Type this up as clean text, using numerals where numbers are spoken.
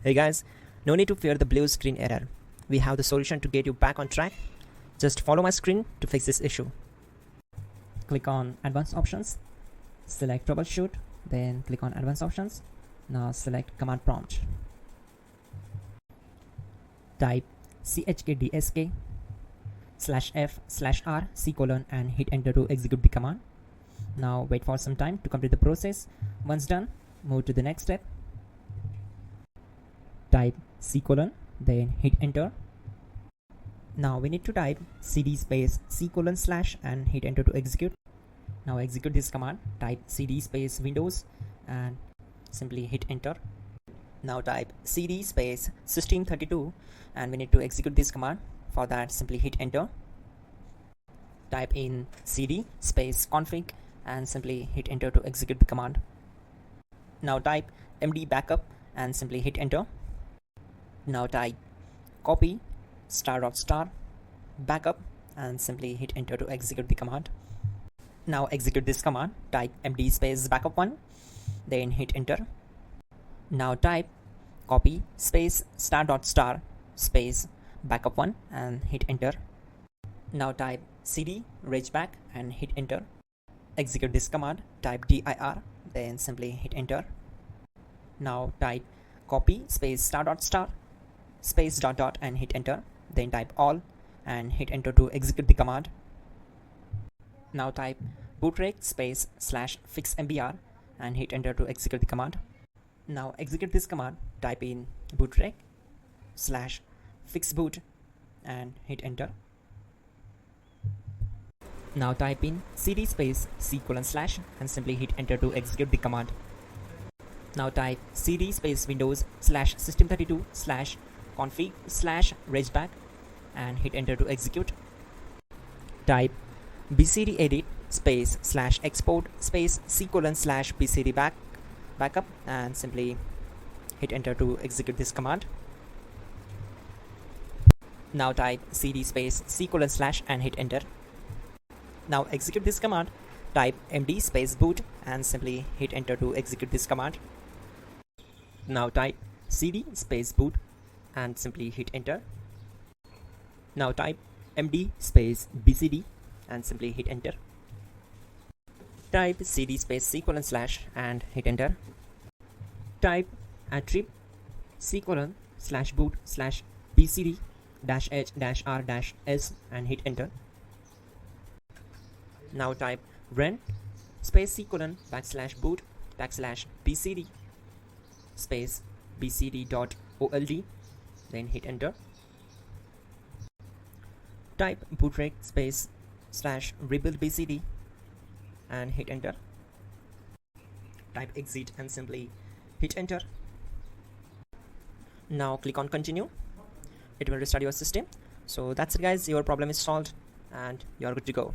Hey guys, no need to fear the blue screen error. We have the solution to get you back on track. Just follow my screen to fix this issue. Click on Advanced Options, select Troubleshoot, then click on Advanced Options. Now select Command Prompt. Type chkdsk/f/r:" and hit enter to execute the command. Now wait for some time to complete the process. Once done, move to the next step. Type c:, then hit enter. Now we need to type cd space c:/ and hit enter to execute. Now execute this command. Type cd space Windows and simply hit enter. Now type cd space system32 and we need to execute this command. For that, simply hit enter. Type in cd space config and simply hit enter to execute the command. Now type md backup and simply hit enter. Now type copy **backup and simply hit enter to execute the command. Now execute this command. Type md space backup1, then hit enter. Now type copy space **space backup1 and hit enter. Now type cd regback and hit enter. Execute this command. Type dir, then simply hit enter. Now type copy space **space ... and hit enter. Then type all and hit enter to execute the command. Now type bootrec space /fixmbr and hit enter to execute the command. Now execute this command. Type in bootrec /fixboot and hit enter. Now type in cd space c:/ and simply hit enter to execute the command. Now type cd space Windows /system32/config/regback and hit enter to execute. Type bcd edit space /export space c:/ bcd backup and simply hit enter to execute this command. Now type cd space c:/ and hit enter. Now execute this command. Type md space boot and simply hit enter to execute this command. Now type cd space boot and simply hit enter. Now type md space bcd and simply hit enter. Type cd space c:/ and hit enter. Type attrib c:/boot/bcd-h-r-s and hit enter. Now type run space c:/boot \bcd space bcd.old, then hit enter. Type bootrec space /rebuild bcd and hit enter. Type exit and simply hit enter. Now click on continue. It will restart your system. So that's it guys, your problem is solved and you're good to go.